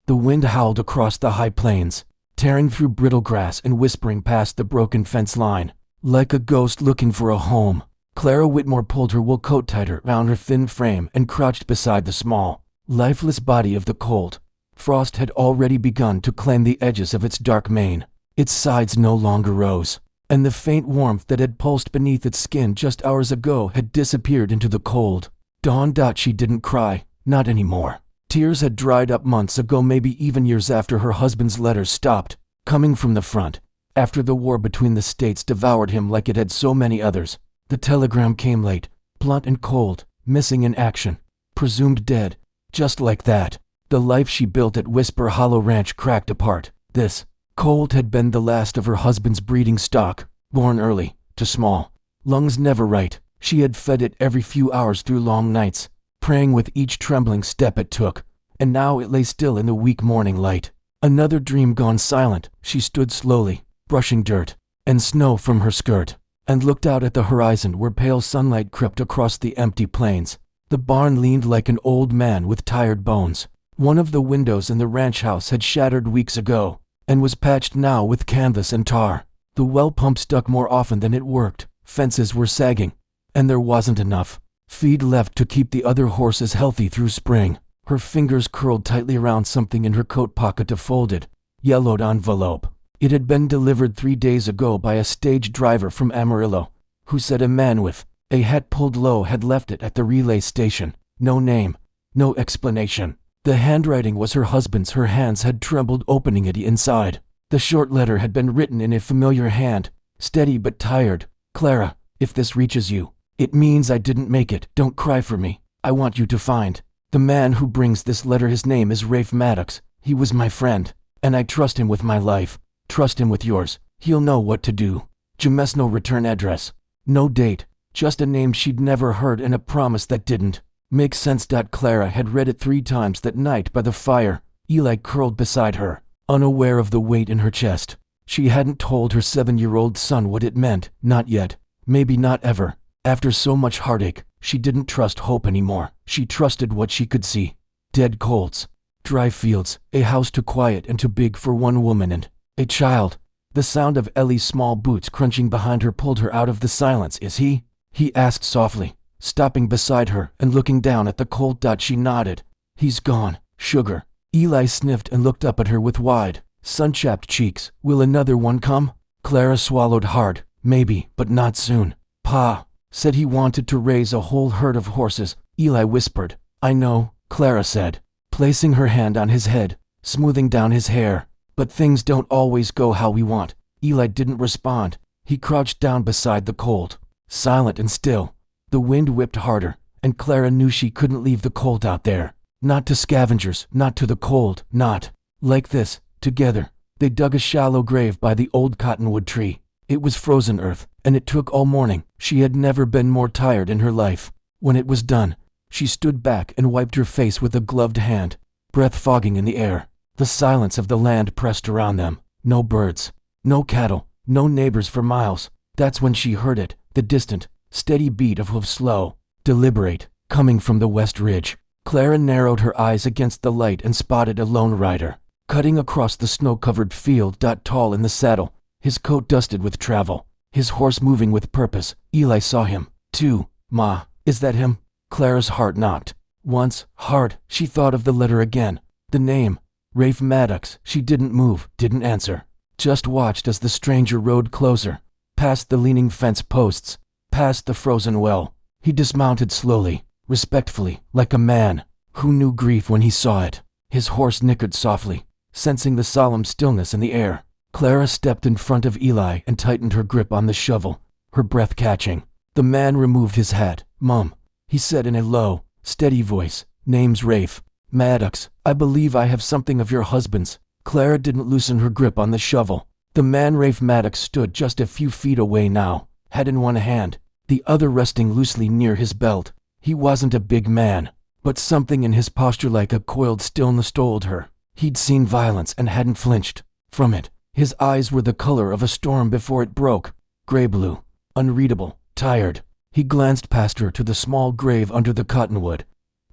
The wind howled across the high plains, tearing through brittle grass and whispering past the broken fence line. Like a ghost looking for a home, Clara Whitmore pulled her wool coat tighter round her thin frame and crouched beside the small, lifeless body of the colt. Frost had already begun to claim the edges of its dark mane. Its sides no longer rose, and the faint warmth that had pulsed beneath its skin just hours ago had disappeared into the cold. Dawn. She didn't cry, not anymore. Tears had dried up months ago, maybe even years after her husband's letters stopped coming from the front, after the war between the states devoured him like it had so many others. The telegram came late, blunt and cold, missing in action, presumed dead. Just like that, the life she built at Whisper Hollow Ranch cracked apart. This colt had been the last of her husband's breeding stock, born early, to small lungs never right. She had fed it every few hours through long nights, praying with each trembling step it took, and now it lay still in the weak morning light. Another dream gone silent. She stood slowly, brushing dirt and snow from her skirt, and looked out at the horizon where pale sunlight crept across the empty plains. The barn leaned like an old man with tired bones. One of the windows in the ranch house had shattered weeks ago, and was patched now with canvas and tar. The well pump stuck more often than it worked. Fences were sagging, and there wasn't enough feed left to keep the other horses healthy through spring. Her fingers curled tightly around something in her coat pocket, a folded, yellowed envelope. It had been delivered 3 days ago by a stage driver from Amarillo, who said a man with a hat pulled low had left it at the relay station. No name, no explanation. The handwriting was her husband's. Her hands had trembled opening it inside. The short letter had been written in a familiar hand, steady but tired. Clara, if this reaches you, it means I didn't make it. Don't cry for me. I want you to find the man who brings this letter. His name is Rafe Maddox. He was my friend, and I trust him with my life. Trust him with yours. He'll know what to do. No return address. No date. Just a name she'd never heard and a promise that didn't make sense. Clara had read it 3 times that night by the fire. Eli curled beside her, unaware of the weight in her chest. She hadn't told her 7-year-old son what it meant. Not yet. Maybe not ever. After so much heartache, she didn't trust hope anymore. She trusted what she could see. Dead colts, dry fields, a house too quiet and too big for one woman, and a child. The sound of Ellie's small boots crunching behind her pulled her out of the silence. Is he? He asked softly, stopping beside her and looking down at the colt. She nodded. He's gone. Sugar. Eli sniffed and looked up at her with wide, sun-chapped cheeks. Will another one come? Clara swallowed hard. Maybe, but not soon. Pa said he wanted to raise a whole herd of horses. Eli whispered. I know, Clara said, placing her hand on his head, smoothing down his hair. But things don't always go how we want. Eli didn't respond. He crouched down beside the colt, silent and still. The wind whipped harder, and Clara knew she couldn't leave the colt out there. Not to scavengers, not to the cold, not like this, together. They dug a shallow grave by the old cottonwood tree. It was frozen earth, and it took all morning. She had never been more tired in her life. When it was done, she stood back and wiped her face with a gloved hand, breath fogging in the air. The silence of the land pressed around them. No birds, no cattle, no neighbors for miles. That's when she heard it, the distant, steady beat of hoofs, slow, deliberate, coming from the west ridge. Clara narrowed her eyes against the light and spotted a lone rider, cutting across the snow-covered field. Tall in the saddle, his coat dusted with travel, his horse moving with purpose. Eli saw him, too. Ma, is that him? Clara's heart knocked. Once, hard. She thought of the letter again. The name. Rafe Maddox. She didn't move, didn't answer. Just watched as the stranger rode closer, past the leaning fence posts, past the frozen well. He dismounted slowly, respectfully, like a man who knew grief when he saw it. His horse nickered softly, sensing the solemn stillness in the air. Clara stepped in front of Eli and tightened her grip on the shovel, her breath catching. The man removed his hat. Mum, he said in a low, steady voice. Name's Rafe Maddox. I believe I have something of your husband's. Clara didn't loosen her grip on the shovel. The man Rafe Maddox stood just a few feet away now, head in one hand, the other resting loosely near his belt. He wasn't a big man, but something in his posture like a coiled stillness told her he'd seen violence and hadn't flinched from it. His eyes were the color of a storm before it broke, gray-blue, unreadable, tired. He glanced past her to the small grave under the cottonwood,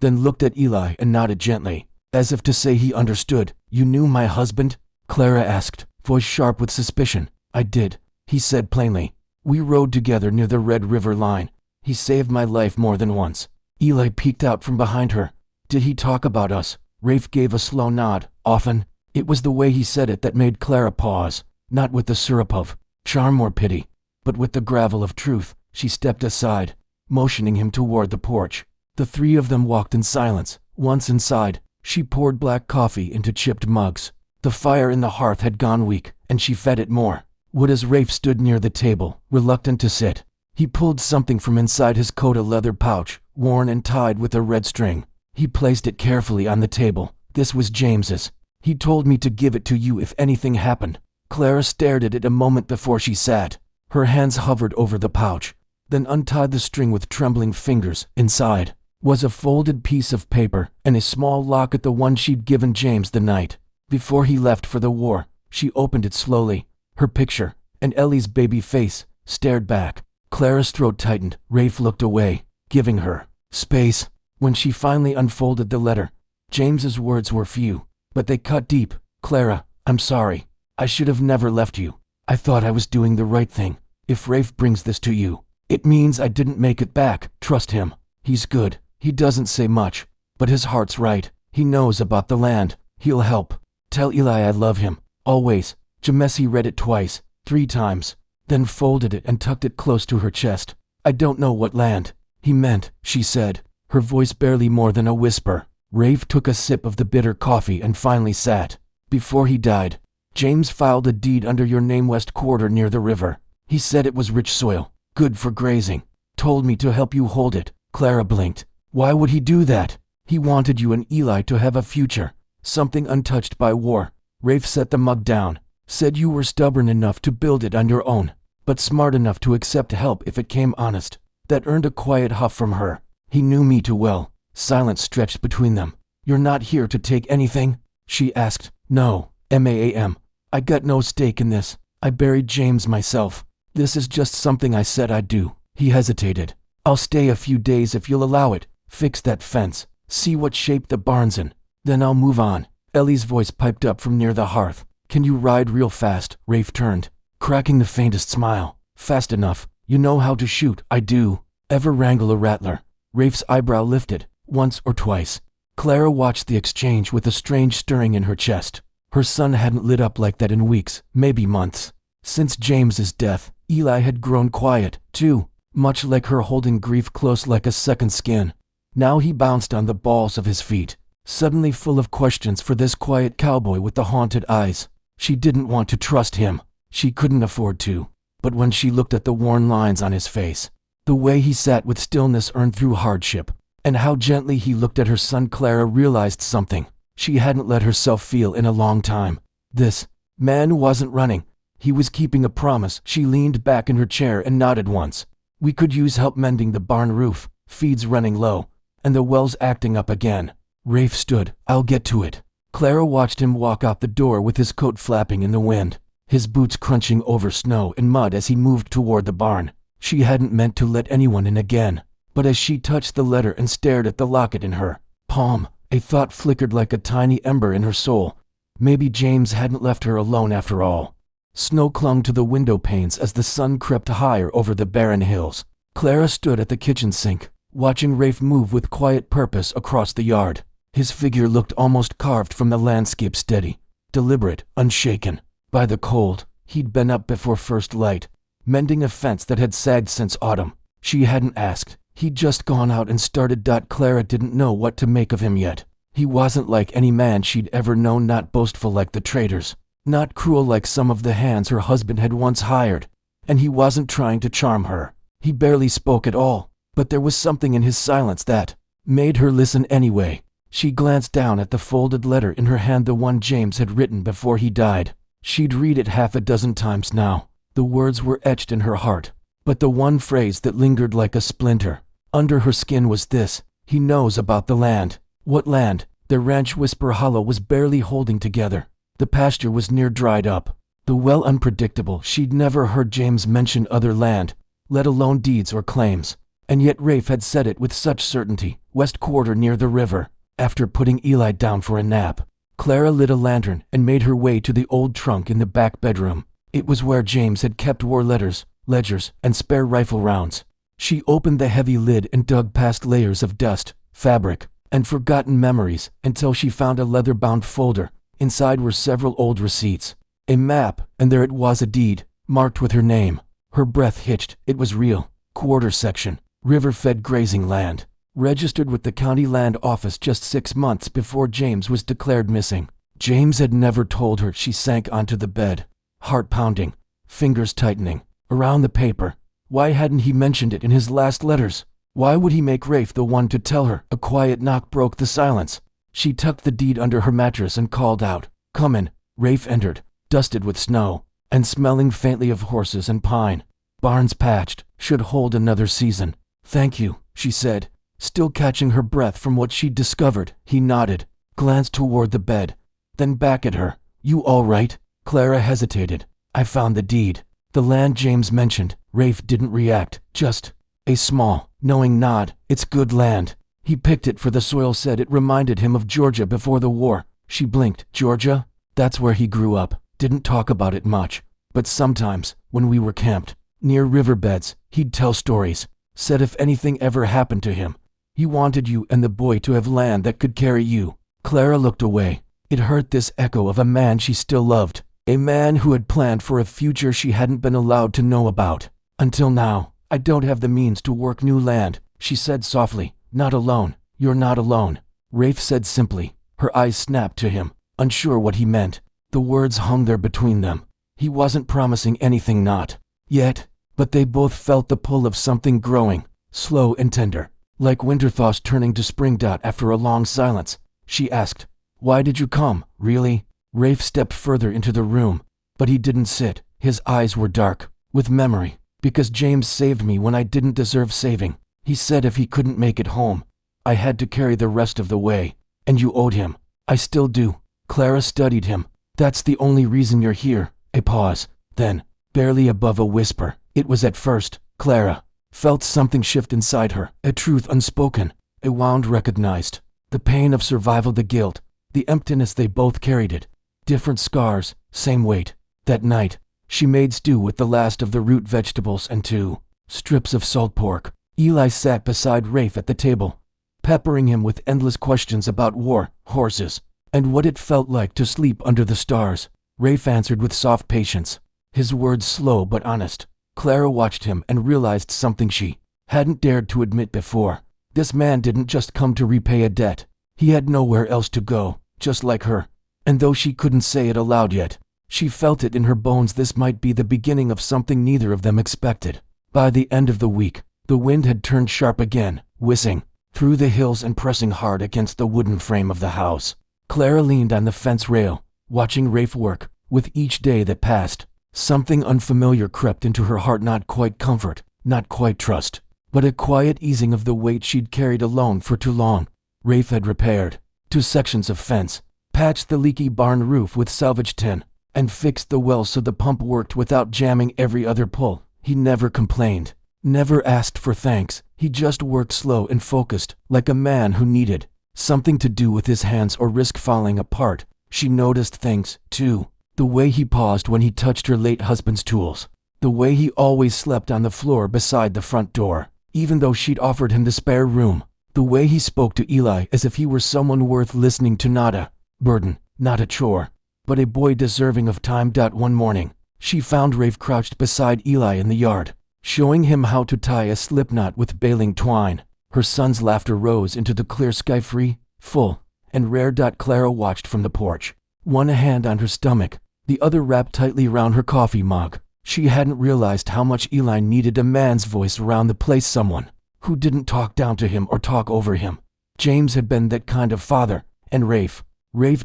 then looked at Eli and nodded gently, as if to say he understood. You knew my husband? Clara asked, voice sharp with suspicion. I did, he said plainly. We rode together near the Red River line. He saved my life more than once. Eli peeked out from behind her. Did he talk about us? Rafe gave a slow nod. Often. It was the way he said it that made Clara pause, not with the syrup of charm or pity, but with the gravel of truth. She stepped aside, motioning him toward the porch. The three of them walked in silence. Once inside, she poured black coffee into chipped mugs. The fire in the hearth had gone weak, and she fed it more. Wood as Rafe stood near the table, reluctant to sit. He pulled something from inside his coat, a leather pouch, worn and tied with a red string. He placed it carefully on the table. This was James's. He told me to give it to you if anything happened. Clara stared at it a moment before she sat. Her hands hovered over the pouch, then untied the string with trembling fingers. Inside was a folded piece of paper and a small locket, the one she'd given James the night before he left for the war. She opened it slowly. Her picture, and Ellie's baby face, stared back. Clara's throat tightened. Rafe looked away, giving her space. When she finally unfolded the letter, James's words were few, but they cut deep. Clara, I'm sorry. I should have never left you. I thought I was doing the right thing. If Rafe brings this to you, it means I didn't make it back. Trust him. He's good. He doesn't say much, but his heart's right. He knows about the land. He'll help. Tell Eli I love him. Always. Jamesi read it twice, 3 times, then folded it and tucked it close to her chest. I don't know what land he meant, she said, her voice barely more than a whisper. Rafe took a sip of the bitter coffee and finally sat. Before he died, James filed a deed under your name, West Quarter near the river. He said it was rich soil, good for grazing. Told me to help you hold it. Clara blinked. Why would he do that? He wanted you and Eli to have a future, something untouched by war. Rafe set the mug down. Said you were stubborn enough to build it on your own, but smart enough to accept help if it came honest. That earned a quiet huff from her. He knew me too well. Silence stretched between them. You're not here to take anything? She asked. No, ma'am. I got no stake in this. I buried James myself. This is just something I said I'd do. He hesitated. I'll stay a few days if you'll allow it. Fix that fence. See what shape the barn's in. Then I'll move on. Ellie's voice piped up from near the hearth. Can you ride real fast? Rafe turned, cracking the faintest smile. Fast enough. You know how to shoot. I do. Ever wrangle a rattler? Rafe's eyebrow lifted. Once or twice. Clara watched the exchange with a strange stirring in her chest. Her son hadn't lit up like that in weeks, maybe months. Since James's death, Eli had grown quiet, too, much like her, holding grief close like a second skin. Now he bounced on the balls of his feet, suddenly full of questions for this quiet cowboy with the haunted eyes. She didn't want to trust him. She couldn't afford to. But when she looked at the worn lines on his face, the way he sat with stillness earned through hardship, and how gently he looked at her son, Clara realized something she hadn't let herself feel in a long time. This man wasn't running. He was keeping a promise. She leaned back in her chair and nodded once. We could use help mending the barn roof, feeds running low, and the wells acting up again. Rafe stood. I'll get to it. Clara watched him walk out the door with his coat flapping in the wind, his boots crunching over snow and mud as he moved toward the barn. She hadn't meant to let anyone in again, but as she touched the letter and stared at the locket in her palm, a thought flickered like a tiny ember in her soul. Maybe James hadn't left her alone after all. Snow clung to the window panes as the sun crept higher over the barren hills. Clara stood at the kitchen sink, watching Rafe move with quiet purpose across the yard. His figure looked almost carved from the landscape, steady, deliberate, unshaken. By the cold, he'd been up before first light, mending a fence that had sagged since autumn. She hadn't asked. He'd just gone out and started. Clara didn't know what to make of him yet. He wasn't like any man she'd ever known, not boastful like the traders, not cruel like some of the hands her husband had once hired, and he wasn't trying to charm her. He barely spoke at all, but there was something in his silence that made her listen anyway. She glanced down at the folded letter in her hand, the one James had written before he died. She'd read it half a dozen times now. The words were etched in her heart, but the one phrase that lingered like a splinter under her skin was this: he knows about the land. What land? Their ranch, Whisper Hollow, was barely holding together. The pasture was near dried up, the well unpredictable. She'd never heard James mention other land, let alone deeds or claims. And yet Rafe had said it with such certainty. West Quarter near the river. After putting Eli down for a nap, Clara lit a lantern and made her way to the old trunk in the back bedroom. It was where James had kept war letters, ledgers, and spare rifle rounds. She opened the heavy lid and dug past layers of dust, fabric, and forgotten memories until she found a leather-bound folder. Inside were several old receipts, a map, and there it was, a deed, marked with her name. Her breath hitched. It was real. Quarter section, river-fed grazing land, registered with the county land office just 6 months before James was declared missing. James had never told her. She sank onto the bed, heart pounding, fingers tightening around the paper. Why hadn't he mentioned it in his last letters? Why would he make Rafe the one to tell her? A quiet knock broke the silence. She tucked the deed under her mattress and called out, "Come in." Rafe entered, dusted with snow, and smelling faintly of horses and pine. "Barns patched, should hold another season." "Thank you," she said, still catching her breath from what she'd discovered. He nodded, glanced toward the bed, then back at her. "You all right?" Clara hesitated. "I found the deed. The land James mentioned." Rafe didn't react, just a small, knowing nod. "It's good land. He picked it for the soil, said it reminded him of Georgia before the war." She blinked. "Georgia? That's where he grew up. Didn't talk about it much, but sometimes, when we were camped near riverbeds, he'd tell stories. Said if anything ever happened to him, he wanted you and the boy to have land that could carry you." Clara looked away. It hurt, this echo of a man she still loved, a man who had planned for a future she hadn't been allowed to know about. "Until now, I don't have the means to work new land," she said softly. "Not alone." "You're not alone," Rafe said simply. Her eyes snapped to him, unsure what he meant. The words hung there between them. He wasn't promising anything, not yet, but they both felt the pull of something growing, slow and tender, like winter thaws turning to spring. After a long silence, she asked, "Why did you come, really?" Rafe stepped further into the room, but he didn't sit. His eyes were dark with memory. "Because James saved me when I didn't deserve saving. He said if he couldn't make it home, I had to carry the rest of the way. And you owed him." "I still do." Clara studied him. "That's the only reason you're here." A pause, then, barely above a whisper, "It was at first." Clara felt something shift inside her, a truth unspoken, a wound recognized. The pain of survival, the guilt, the emptiness. They both carried it. Different scars, same weight. That night, she made stew with the last of the root vegetables and 2 strips of salt pork. Eli sat beside Rafe at the table, peppering him with endless questions about war, horses, and what it felt like to sleep under the stars. Rafe answered with soft patience, his words slow but honest. Clara watched him and realized something she hadn't dared to admit before. This man didn't just come to repay a debt. He had nowhere else to go, just like her. And though she couldn't say it aloud yet, she felt it in her bones. This might be the beginning of something neither of them expected. By the end of the week, the wind had turned sharp again, whizzing through the hills and pressing hard against the wooden frame of the house. Clara leaned on the fence rail, watching Rafe work. With each day that passed, something unfamiliar crept into her heart. Not quite comfort, not quite trust, but a quiet easing of the weight she'd carried alone for too long. Rafe had repaired 2 sections of fence, patched the leaky barn roof with salvage tin, and fixed the well so the pump worked without jamming every other pull. He never complained, never asked for thanks. He just worked slow and focused, like a man who needed something to do with his hands or risk falling apart. She noticed things, too. The way he paused when he touched her late husband's tools. The way he always slept on the floor beside the front door, even though she'd offered him the spare room. The way he spoke to Eli as if he were someone worth listening to, not a burden, not a chore, but a boy deserving of time. One morning, she found Rafe crouched beside Eli in the yard, showing him how to tie a slipknot with baling twine. Her son's laughter rose into the clear sky, free, full, and rare. Clara watched from the porch, one hand on her stomach, the other wrapped tightly around her coffee mug. She hadn't realized how much Eli needed a man's voice around the place, someone who didn't talk down to him or talk over him. James had been that kind of father, and Rafe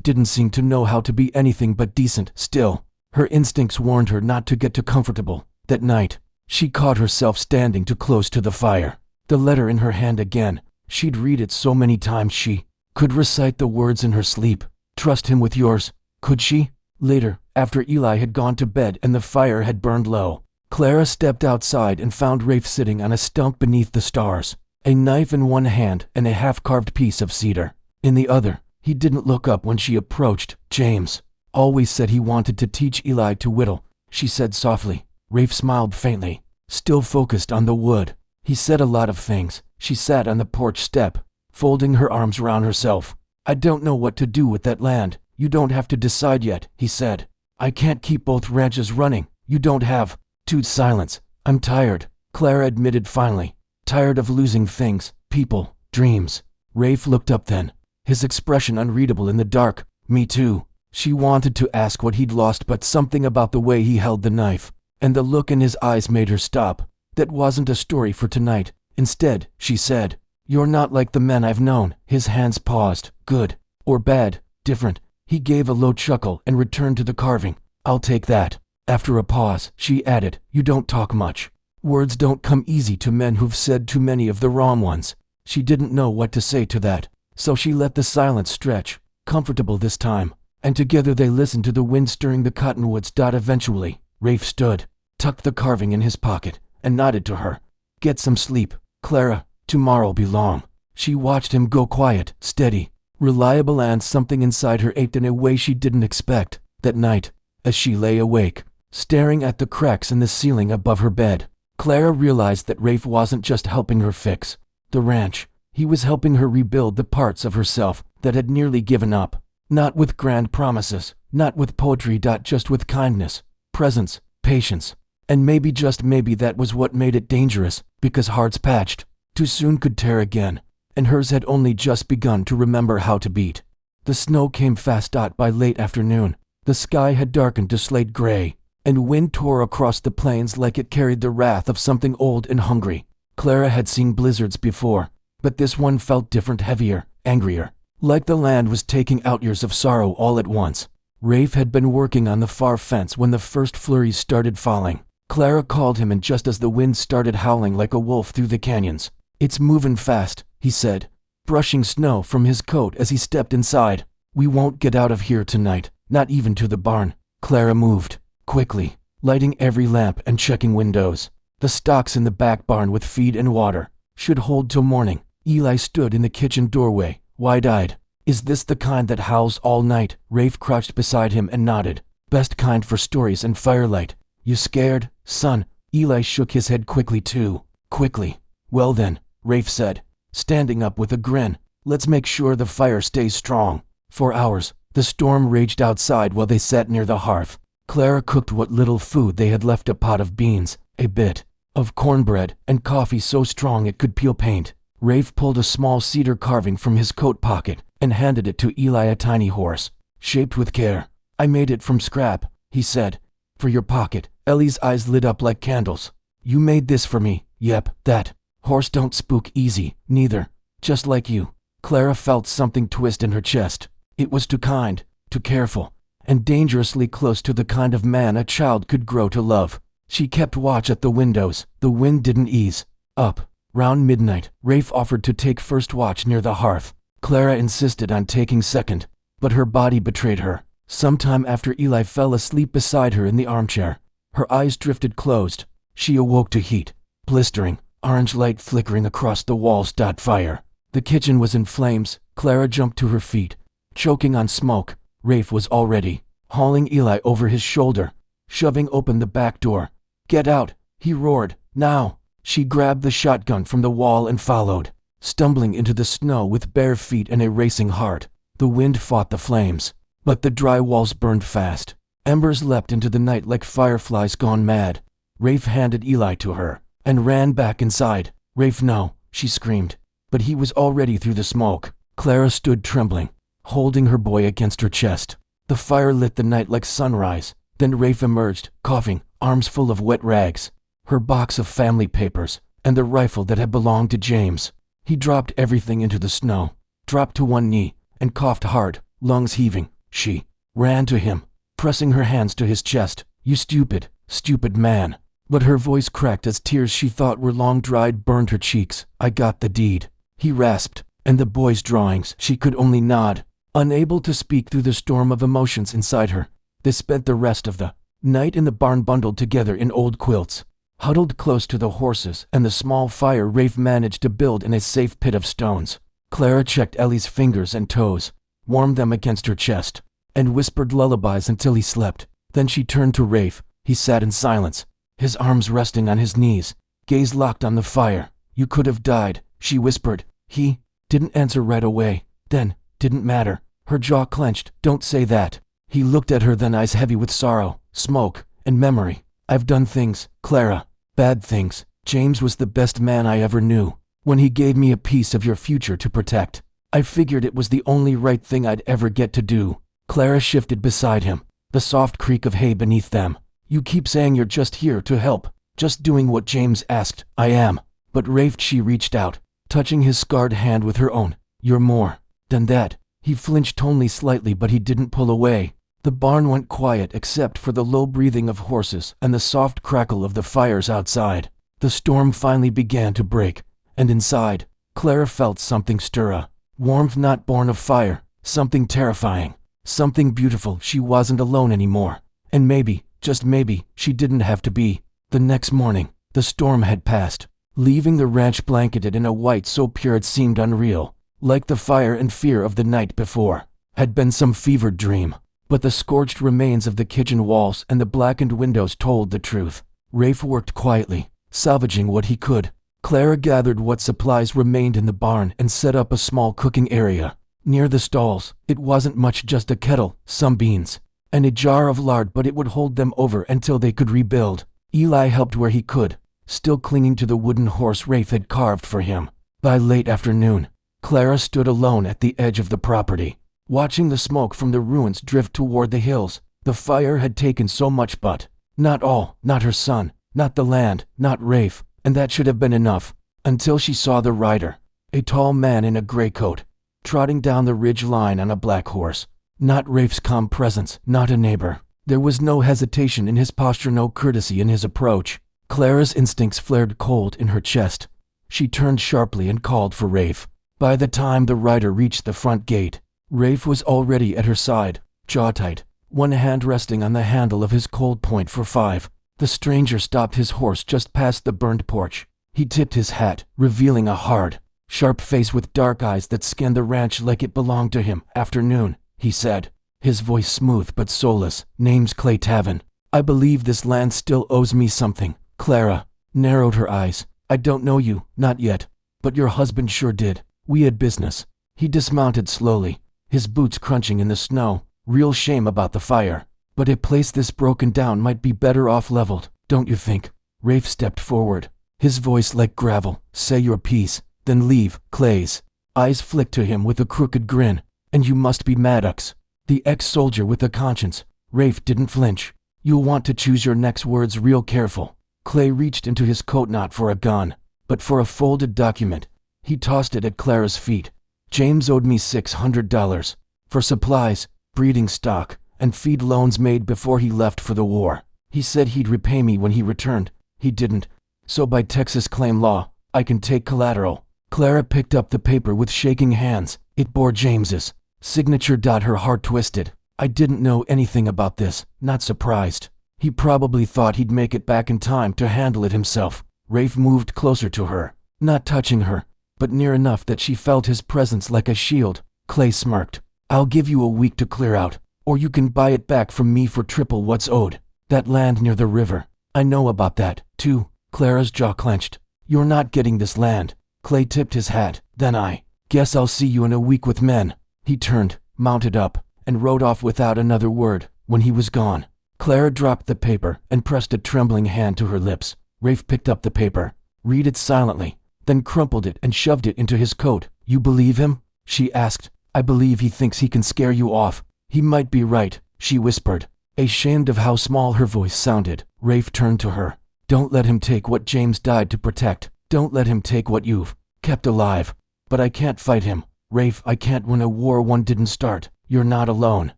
didn't seem to know how to be anything but decent. Still, her instincts warned her not to get too comfortable. That night, she caught herself standing too close to the fire, the letter in her hand again. She'd read it so many times she could recite the words in her sleep. "Trust him with yours." Could she? Later, after Eli had gone to bed and the fire had burned low, Clara stepped outside and found Rafe sitting on a stump beneath the stars, a knife in one hand and a half-carved piece of cedar in the other. He didn't look up when she approached. James always said he wanted to teach Eli to whittle, she said softly. Rafe smiled faintly, still focused on the wood. He said a lot of things. She sat on the porch step, folding her arms around herself. I don't know what to do with that land. You don't have to decide yet, he said. I can't keep both ranches running. You don't have to. Silence. I'm tired, Clara admitted finally. Tired of losing things, people, dreams. Rafe looked up then, his expression unreadable in the dark. Me too. She wanted to ask what he'd lost, but something about the way he held the knife and the look in his eyes made her stop. That wasn't a story for tonight. Instead, she said, you're not like the men I've known. His hands paused. Good or bad, different. He gave a low chuckle and returned to the carving. I'll take that. After a pause, she added, you don't talk much. Words don't come easy to men who've said too many of the wrong ones. She didn't know what to say to that, so she let the silence stretch, comfortable this time, and together they listened to the wind stirring the cottonwoods. Eventually, Rafe stood, tucked the carving in his pocket, and nodded to her. Get some sleep, Clara. Tomorrow'll be long. She watched him go, quiet, steady, reliable, and something inside her ached in a way she didn't expect. That night, as she lay awake, staring at the cracks in the ceiling above her bed, Clara realized that Rafe wasn't just helping her fix the ranch. He was helping her rebuild the parts of herself that had nearly given up. Not with grand promises, not with poetry, just with kindness, presence, patience. And maybe, just maybe, that was what made it dangerous, because hearts patched too soon could tear again, and hers had only just begun to remember how to beat. The snow came fast. By late afternoon, the sky had darkened to slate gray, and wind tore across the plains like it carried the wrath of something old and hungry. Clara had seen blizzards before, but this one felt different, heavier, angrier, like the land was taking out years of sorrow all at once. Rafe had been working on the far fence when the first flurries started falling. Clara called him, and just as the wind started howling like a wolf through the canyons, it's moving fast, he said, brushing snow from his coat as he stepped inside. We won't get out of here tonight, not even to the barn. Clara moved quickly, lighting every lamp and checking windows. The stocks in the back barn with feed and water should hold till morning. Eli stood in the kitchen doorway, wide-eyed. Is this the kind that howls all night? Rafe crouched beside him and nodded. Best kind for stories and firelight. You scared, son? Eli shook his head quickly too. Quickly. Well then, Rafe said, standing up with a grin. Let's make sure the fire stays strong. For hours, the storm raged outside while they sat near the hearth. Clara cooked what little food they had left: a pot of beans, a bit of cornbread, and coffee so strong it could peel paint. Rafe pulled a small cedar carving from his coat pocket and handed it to Eli, a tiny horse, shaped with care. I made it from scrap, he said. For your pocket. Ellie's eyes lit up like candles. You made this for me? Yep, that horse don't spook easy, neither. Just like you. Clara felt something twist in her chest. It was too kind, too careful, and dangerously close to the kind of man a child could grow to love. She kept watch at the windows. The wind didn't ease up. Round midnight, Rafe offered to take first watch near the hearth. Clara insisted on taking second, but her body betrayed her. Sometime after Eli fell asleep beside her in the armchair, her eyes drifted closed. She awoke to heat, blistering, orange light flickering across the walls. Fire. The kitchen was in flames. Clara jumped to her feet, choking on smoke. Rafe was already hauling Eli over his shoulder, shoving open the back door. Get out, he roared. Now. She grabbed the shotgun from the wall and followed, stumbling into the snow with bare feet and a racing heart. The wind fought the flames, but the dry walls burned fast. Embers leapt into the night like fireflies gone mad. Rafe handed Eli to her and ran back inside. Rafe, no, she screamed, but he was already through the smoke. Clara stood trembling, holding her boy against her chest. The fire lit the night like sunrise. Then Rafe emerged, coughing, arms full of wet rags, her box of family papers, and the rifle that had belonged to James. He dropped everything into the snow, dropped to one knee, and coughed hard, lungs heaving. She ran to him, pressing her hands to his chest. You stupid, stupid man. But her voice cracked as tears she thought were long dried burned her cheeks. I got the deed, he rasped, and the boy's drawings. She could only nod, unable to speak through the storm of emotions inside her. They spent the rest of the night in the barn, bundled together in old quilts, huddled close to the horses and the small fire Rafe managed to build in a safe pit of stones. Clara checked Ellie's fingers and toes, warmed them against her chest, and whispered lullabies until he slept. Then she turned to Rafe. He sat in silence, his arms resting on his knees, gaze locked on the fire. You could have died, she whispered. He didn't answer right away. Then, didn't matter. Her jaw clenched. Don't say that. He looked at her, then eyes heavy with sorrow, smoke, and memory. I've done things, Clara. Bad things. James was the best man I ever knew. When he gave me a piece of your future to protect, I figured it was the only right thing I'd ever get to do. Clara shifted beside him, the soft creak of hay beneath them. You keep saying you're just here to help, just doing what James asked. I am. But Rafe, she reached out, touching his scarred hand with her own. You're more than that. He flinched only slightly, but he didn't pull away. The barn went quiet except for the low breathing of horses and the soft crackle of the fires outside. The storm finally began to break, and inside, Clara felt something stir. Warmth not born of fire, something terrifying, something beautiful. She wasn't alone anymore. And maybe, just maybe, she didn't have to be. The next morning, the storm had passed, leaving the ranch blanketed in a white so pure it seemed unreal, like the fire and fear of the night before had been some fevered dream. But the scorched remains of the kitchen walls and the blackened windows told the truth. Rafe worked quietly, salvaging what he could. Clara gathered what supplies remained in the barn and set up a small cooking area. Near the stalls, it wasn't much, just a kettle, some beans, and a jar of lard, but it would hold them over until they could rebuild. Eli helped where he could, still clinging to the wooden horse Rafe had carved for him. By late afternoon, Clara stood alone at the edge of the property, watching the smoke from the ruins drift toward the hills. The fire had taken so much, but not all, not her son, not the land, not Rafe, and that should have been enough, until she saw the rider, a tall man in a gray coat, trotting down the ridge line on a black horse. Not Rafe's calm presence, not a neighbor. There was no hesitation in his posture, no courtesy in his approach. Clara's instincts flared cold in her chest. She turned sharply and called for Rafe. By the time the rider reached the front gate, Rafe was already at her side, jaw tight, one hand resting on the handle of his Colt .45. The stranger stopped his horse just past the burned porch. He tipped his hat, revealing a hard, sharp face with dark eyes that scanned the ranch like it belonged to him. Afternoon, he said, his voice smooth but soulless. Name's Clay Tavin. I believe this land still owes me something. Clara narrowed her eyes. I don't know you, not yet, but your husband sure did. We had business. He dismounted slowly, his boots crunching in the snow. Real shame about the fire, but a place this broken down might be better off leveled, don't you think? Rafe stepped forward, his voice like gravel. Say your piece, then leave. Clay's eyes flicked to him with a crooked grin. And you must be Maddox, the ex-soldier with a conscience. Rafe didn't flinch. You'll want to choose your next words real careful. Clay reached into his coat, not for a gun, but for a folded document. He tossed it at Clara's feet. James owed me $600 for supplies, breeding stock, and feed loans made before he left for the war. He said he'd repay me when he returned. He didn't. So by Texas claim law, I can take collateral. Clara picked up the paper with shaking hands. It bore James's signature. Her heart twisted. I didn't know anything about this, not surprised. He probably thought he'd make it back in time to handle it himself. Rafe moved closer to her, not touching her, but near enough that she felt his presence like a shield. Clay smirked. I'll give you a week to clear out, or you can buy it back from me for triple what's owed. That land near the river. I know about that, too. Clara's jaw clenched. You're not getting this land. Clay tipped his hat. Then I guess I'll see you in a week with men. He turned, mounted up, and rode off without another word. When he was gone, Clara dropped the paper and pressed a trembling hand to her lips. Rafe picked up the paper, read it silently, then crumpled it and shoved it into his coat. You believe him? She asked. I believe he thinks he can scare you off. He might be right, she whispered, ashamed of how small her voice sounded. Rafe turned to her. Don't let him take what James died to protect. Don't let him take what you've kept alive. But I can't fight him. Rafe, I can't win a war one didn't start. You're not alone.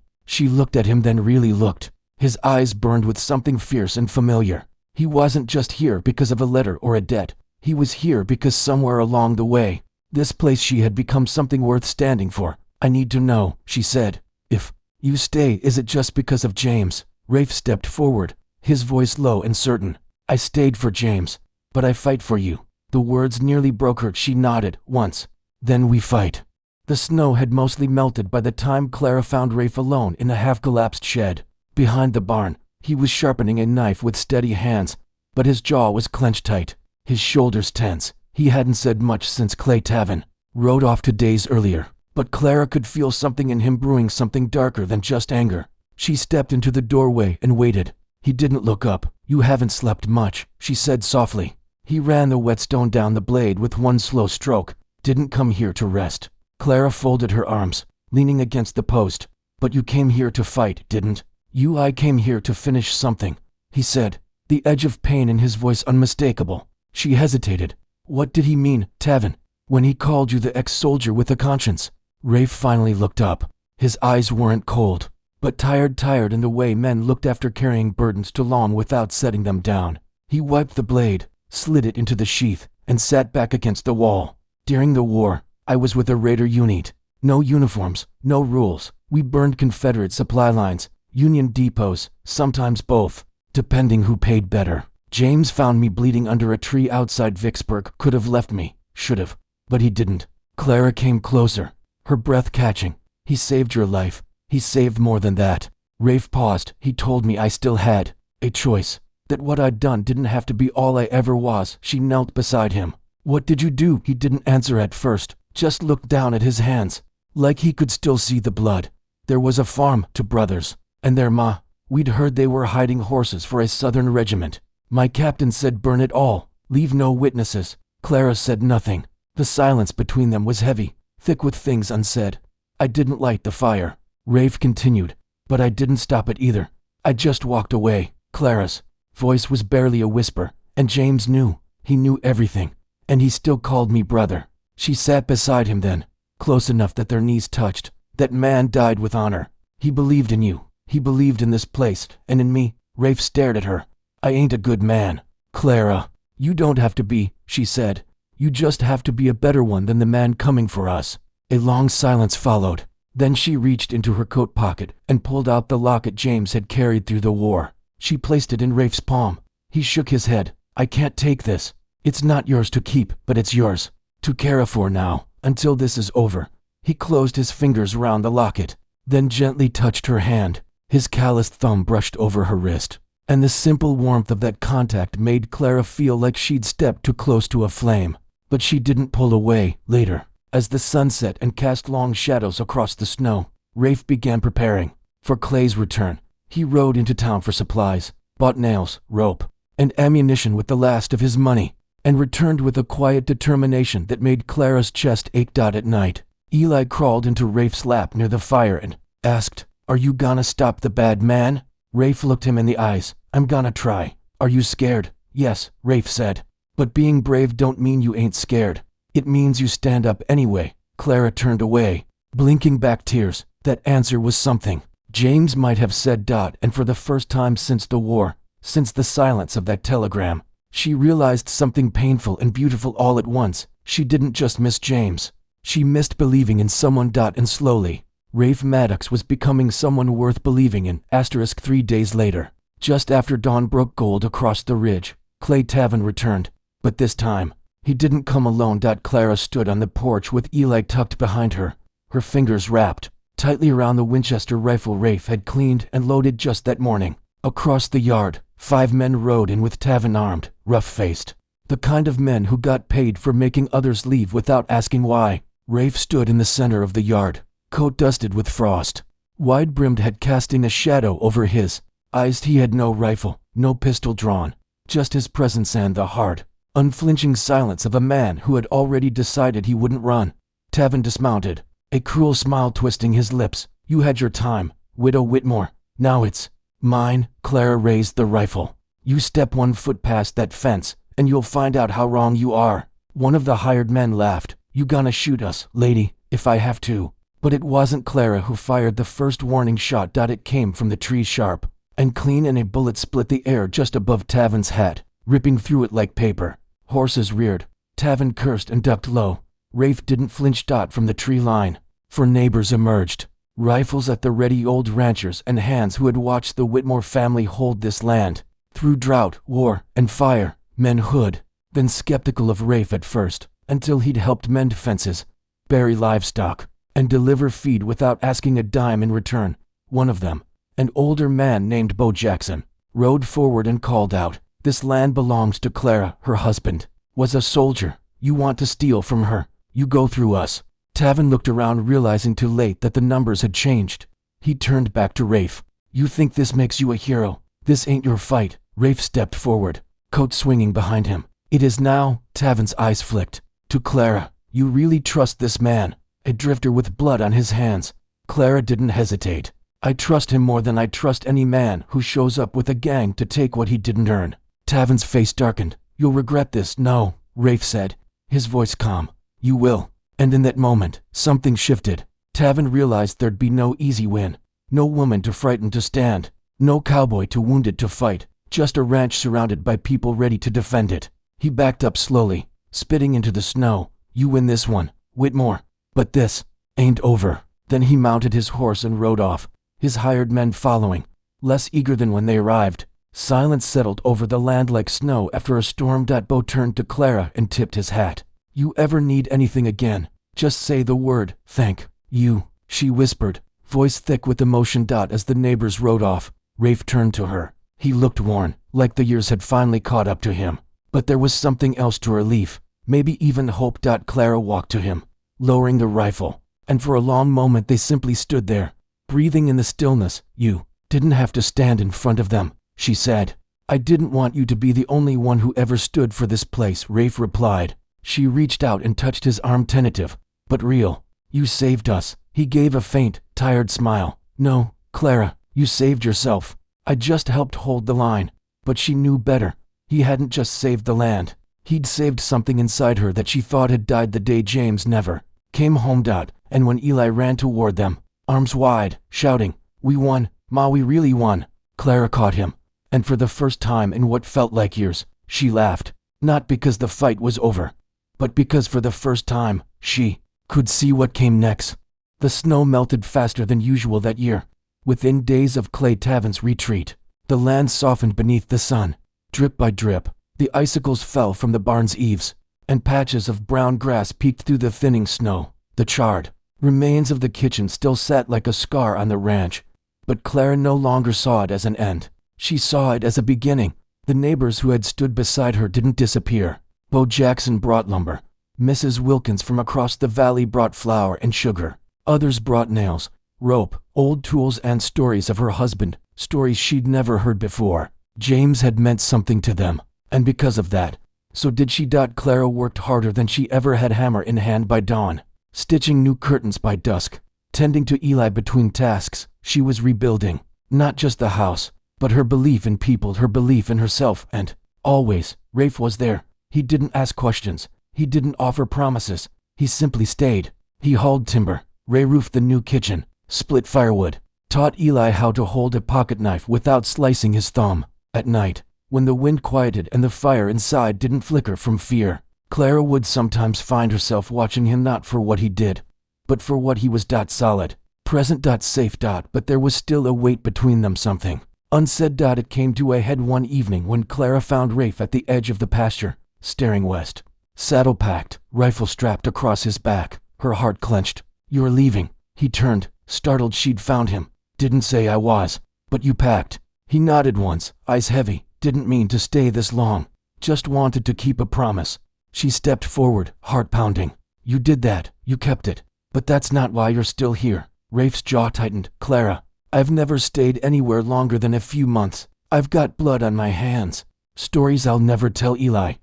She looked at him, then really looked. His eyes burned with something fierce and familiar. He wasn't just here because of a letter or a debt. He was here because somewhere along the way, this place she had become something worth standing for. I need to know, she said. If you stay, is it just because of James? Rafe stepped forward, his voice low and certain. I stayed for James, but I fight for you. The words nearly broke her. She nodded once. Then we fight. The snow had mostly melted by the time Clara found Rafe alone in a half-collapsed shed. Behind the barn, he was sharpening a knife with steady hands, but his jaw was clenched tight, his shoulders tense. He hadn't said much since Clay Tavin rode off 2 days earlier, but Clara could feel something in him brewing, something darker than just anger. She stepped into the doorway and waited. He didn't look up. "You haven't slept much," she said softly. He ran the whetstone down the blade with one slow stroke. "Didn't come here to rest." Clara folded her arms, leaning against the post. "But you came here to fight, didn't you?" "I came here to finish something," he said, the edge of pain in his voice unmistakable. She hesitated. "What did he mean, Tavin, when he called you the ex-soldier with a conscience?" Rafe finally looked up. His eyes weren't cold, but tired in the way men looked after carrying burdens too long without setting them down. He wiped the blade, slid it into the sheath, and sat back against the wall. "During the war, I was with a Raider unit. No uniforms, no rules. We burned Confederate supply lines, Union depots, sometimes both, depending who paid better. James found me bleeding under a tree outside Vicksburg. Could have left me, should have, but he didn't." Clara came closer, her breath catching. "He saved your life. He saved more than that." Rafe paused. "He told me I still had a choice, that what I'd done didn't have to be all I ever was." She knelt beside him. "What did you do?" He didn't answer at first, just looked down at his hands, like he could still see the blood. "There was a farm to brothers, and their ma. We'd heard they were hiding horses for a Southern regiment. My captain said burn it all, leave no witnesses." Clara said nothing. The silence between them was heavy, thick with things unsaid. "I didn't light the fire," Rafe continued, "but I didn't stop it either. I just walked away." Clara's voice was barely a whisper, and James knew. He knew everything, and he still called me brother. She sat beside him then, close enough that their knees touched. "That man died with honor. He believed in you. He believed in this place, and in me." Rafe stared at her. "I ain't a good man, Clara." "You don't have to be," she said. "You just have to be a better one than the man coming for us." A long silence followed. Then she reached into her coat pocket and pulled out the locket James had carried through the war. She placed it in Rafe's palm. He shook his head. "I can't take this. It's not yours to keep, but it's yours to care for now, until this is over." He closed his fingers round the locket, then gently touched her hand. His calloused thumb brushed over her wrist, and the simple warmth of that contact made Clara feel like she'd stepped too close to a flame. But she didn't pull away. Later, as the sun set and cast long shadows across the snow, Rafe began preparing for Clay's return. He rode into town for supplies, bought nails, rope, and ammunition with the last of his money, and returned with a quiet determination that made Clara's chest ache. At night, Eli crawled into Rafe's lap near the fire and asked, "Are you gonna stop the bad man?" Rafe looked him in the eyes. "I'm gonna try." "Are you scared?" "Yes," Rafe said. "But being brave don't mean you ain't scared. It means you stand up anyway." Clara turned away, blinking back tears. That answer was something James might have said. And for the first time since the war, since the silence of that telegram, she realized something painful and beautiful all at once. She didn't just miss James. She missed believing in someone. And slowly, Rafe Maddox was becoming someone worth believing in. 3 days later, just after dawn broke gold across the ridge, Clay Tavin returned. But this time, he didn't come alone. Clara stood on the porch with Eli tucked behind her, her fingers wrapped tightly around the Winchester rifle Rafe had cleaned and loaded just that morning. Across the yard, 5 men rode in with Tavin armed, rough-faced. The kind of men who got paid for making others leave without asking why. Rafe stood in the center of the yard, coat dusted with frost, wide-brimmed head casting a shadow over his eyes. He had no rifle, no pistol drawn, just his presence and the hard, unflinching silence of a man who had already decided he wouldn't run. Tavin dismounted, a cruel smile twisting his lips. "You had your time, Widow Whitmore. Now it's mine." Clara raised the rifle. "You step 1 foot past that fence, and you'll find out how wrong you are." One of the hired men laughed. "You gonna shoot us, lady, if I have to." But it wasn't Clara who fired the first warning shot. It came from the tree, sharp and clean, and a bullet split the air just above Tavin's head, ripping through it like paper. Horses reared. Tavin cursed and ducked low. Rafe didn't flinch. From the tree line, 4 neighbors emerged, rifles at the ready, old ranchers and hands who had watched the Whitmore family hold this land through drought, war, and fire. Men who'd been skeptical of Rafe at first, until he'd helped mend fences, bury livestock, and deliver feed without asking a dime in return. One of them, an older man named Bo Jackson, rode forward and called out, "This land belongs to Clara, her husband. Was a soldier. You want to steal from her, you go through us." Tavin looked around, realizing too late that the numbers had changed. He turned back to Rafe. "You think this makes you a hero? This ain't your fight." Rafe stepped forward, coat swinging behind him. "It is now." Tavin's eyes flicked. "To Clara. You really trust this man? A drifter with blood on his hands." Clara didn't hesitate. "I trust him more than I trust any man who shows up with a gang to take what he didn't earn." Tavin's face darkened. "You'll regret this." "No," Rafe said, his voice calm. "You will." And in that moment, something shifted. Tavin realized there'd be no easy win. No woman too frightened to stand. No cowboy too wounded to fight. Just a ranch surrounded by people ready to defend it. He backed up slowly, spitting into the snow. "You win this one, Whitmore. But this ain't over." Then he mounted his horse and rode off, his hired men following, less eager than when they arrived. Silence settled over the land like snow after a storm. Bo turned to Clara and tipped his hat. "You ever need anything again, just say the word." "Thank you," she whispered, voice thick with emotion. As the neighbors rode off, Rafe turned to her. He looked worn, like the years had finally caught up to him. But there was something else to relief, maybe even hope. Clara walked to him, lowering the rifle, and for a long moment they simply stood there, breathing in the stillness. "You didn't have to stand in front of them," she said. "I didn't want you to be the only one who ever stood for this place," Rafe replied. She reached out and touched his arm, tentative, but real. "You saved us." He gave a faint, tired smile. "No, Clara, you saved yourself. I just helped hold the line." But she knew better. He hadn't just saved the land. He'd saved something inside her that she thought had died the day James never came home. And when Eli ran toward them, arms wide, shouting, "We won, Ma, we really won," Clara caught him. And for the first time in what felt like years, she laughed. Not because the fight was over, but because for the first time, she could see what came next. The snow melted faster than usual that year. Within days of Clay Tavin's retreat, the land softened beneath the sun. Drip by drip, the icicles fell from the barn's eaves, and patches of brown grass peeked through the thinning snow. The charred remains of the kitchen still sat like a scar on the ranch, but Clara no longer saw it as an end. She saw it as a beginning. The neighbors who had stood beside her didn't disappear. Bo Jackson brought lumber. Mrs. Wilkins from across the valley brought flour and sugar. Others brought nails, rope, old tools, and stories of her husband, stories she'd never heard before. James had meant something to them, and because of that, so did she. Clara worked harder than she ever had, hammer in hand by dawn, stitching new curtains by dusk, tending to Eli between tasks. She was rebuilding, not just the house, but her belief in people, her belief in herself, and always, Rafe was there. He didn't ask questions. He didn't offer promises. He simply stayed. He hauled timber, re-roofed the new kitchen, split firewood, taught Eli how to hold a pocket knife without slicing his thumb. At night, when the wind quieted and the fire inside didn't flicker from fear, Clara would sometimes find herself watching him, not for what he did, but for what he was. Solid, present, safe. But there was still a weight between them, something unsaid. It came to a head one evening when Clara found Rafe at the edge of the pasture, staring west, saddle packed, rifle strapped across his back, her heart clenched. "You're leaving." He turned, startled she'd found him. "Didn't say I was, but you packed." He nodded once, eyes heavy. "Didn't mean to stay this long. Just wanted to keep a promise." She stepped forward, heart pounding. "You did that, you kept it. But that's not why you're still here." Rafe's jaw tightened. "Clara, I've never stayed anywhere longer than a few months. I've got blood on my hands. Stories I'll never tell Eli.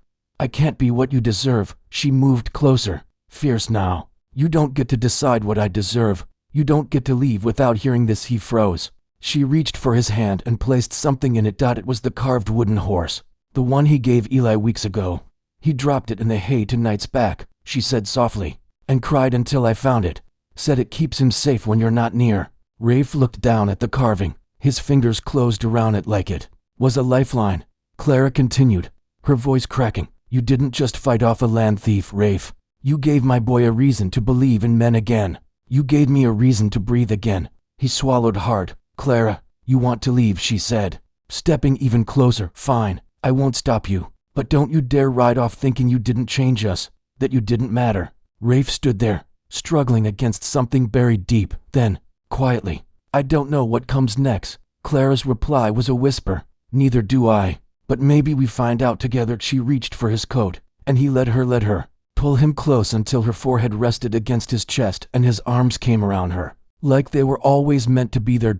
I can't be what you deserve." She moved closer, fierce now. "You don't get to decide what I deserve. You don't get to leave without hearing this." He froze. She reached for his hand and placed something in it. It was the carved wooden horse, the one he gave Eli weeks ago. "He dropped it in the hay tonight's back," she said softly, "and cried until I found it. Said it keeps him safe when you're not near." Rafe looked down at the carving. His fingers closed around it like it was a lifeline. Clara continued, her voice cracking. "You didn't just fight off a land thief, Rafe. You gave my boy a reason to believe in men again. You gave me a reason to breathe again." He swallowed hard. "Clara, you want to leave," she said, stepping even closer. "Fine, I won't stop you. But don't you dare ride off thinking you didn't change us, that you didn't matter." Rafe stood there, struggling against something buried deep. Then, quietly, "I don't know what comes next." Clara's reply was a whisper, "Neither do I. But maybe we find out together." She reached for his coat, and he let her pull him close until her forehead rested against his chest and his arms came around her, like they were always meant to be there.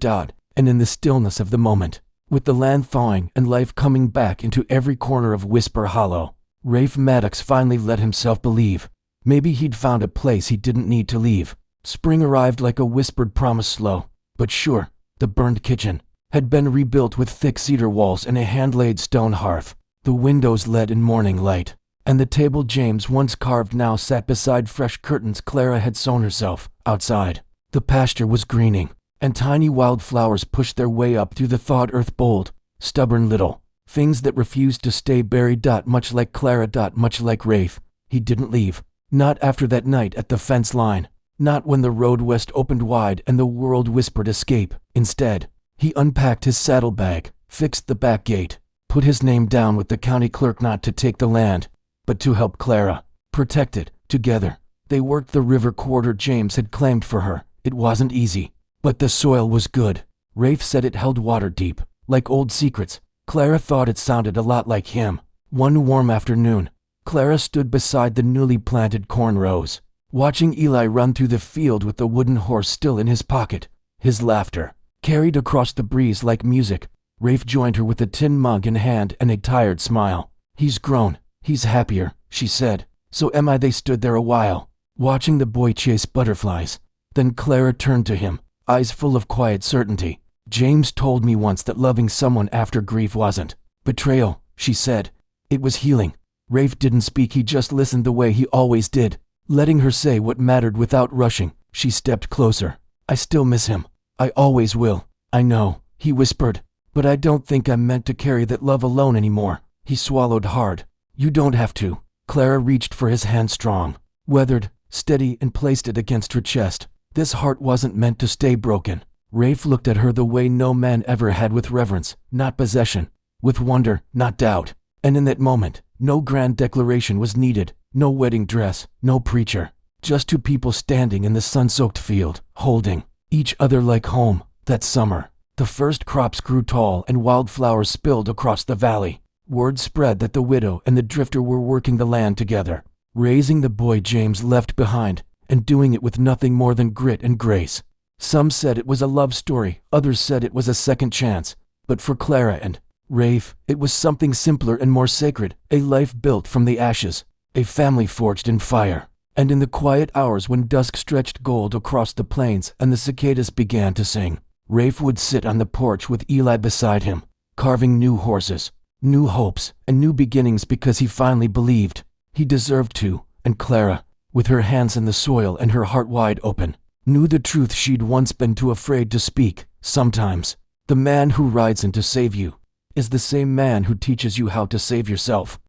And in the stillness of the moment, with the land thawing and life coming back into every corner of Whisper Hollow, Rafe Maddox finally let himself believe. Maybe he'd found a place he didn't need to leave. Spring arrived like a whispered promise, slow but sure. The burned kitchen had been rebuilt with thick cedar walls and a hand-laid stone hearth. The windows led in morning light, and the table James once carved now sat beside fresh curtains Clara had sewn herself. Outside, the pasture was greening, and tiny wildflowers pushed their way up through the thawed earth, bold, stubborn little things that refused to stay buried. Much like Clara, much like Rafe, he didn't leave. Not after that night at the fence line. Not when the road west opened wide and the world whispered escape. Instead, he unpacked his saddlebag, fixed the back gate, put his name down with the county clerk, not to take the land, but to help Clara protect it. Together, they worked the river quarter James had claimed for her. It wasn't easy, but the soil was good. Rafe said it held water deep, like old secrets. Clara thought it sounded a lot like him. One warm afternoon, Clara stood beside the newly planted corn rows, watching Eli run through the field with the wooden horse still in his pocket. His laughter carried across the breeze like music. Rafe joined her with a tin mug in hand and a tired smile. "He's grown. He's happier," she said. "So am I." They stood there a while, watching the boy chase butterflies. Then Clara turned to him, eyes full of quiet certainty. "James told me once that loving someone after grief wasn't betrayal," she said. "It was healing." Rafe didn't speak, he just listened the way he always did, letting her say what mattered without rushing. She stepped closer. "I still miss him. I always will." "I know," he whispered, "but I don't think I'm meant to carry that love alone anymore." He swallowed hard. "You don't have to." Clara reached for his hand, strong, weathered, steady, and placed it against her chest. This heart wasn't meant to stay broken. Rafe looked at her the way no man ever had, with reverence, not possession, with wonder, not doubt. And in that moment, no grand declaration was needed, no wedding dress, no preacher, just two people standing in the sun-soaked field, holding each other like home. That summer, the first crops grew tall and wildflowers spilled across the valley. Word spread that the widow and the drifter were working the land together, raising the boy James left behind, and doing it with nothing more than grit and grace. Some said it was a love story, others said it was a second chance. But for Clara and Rafe, it was something simpler and more sacred, a life built from the ashes, a family forged in fire. And in the quiet hours when dusk stretched gold across the plains and the cicadas began to sing, Rafe would sit on the porch with Eli beside him, carving new horses, new hopes, and new beginnings, because he finally believed he deserved to. And Clara, with her hands in the soil and her heart wide open, knew the truth she'd once been too afraid to speak. Sometimes, the man who rides in to save you is the same man who teaches you how to save yourself.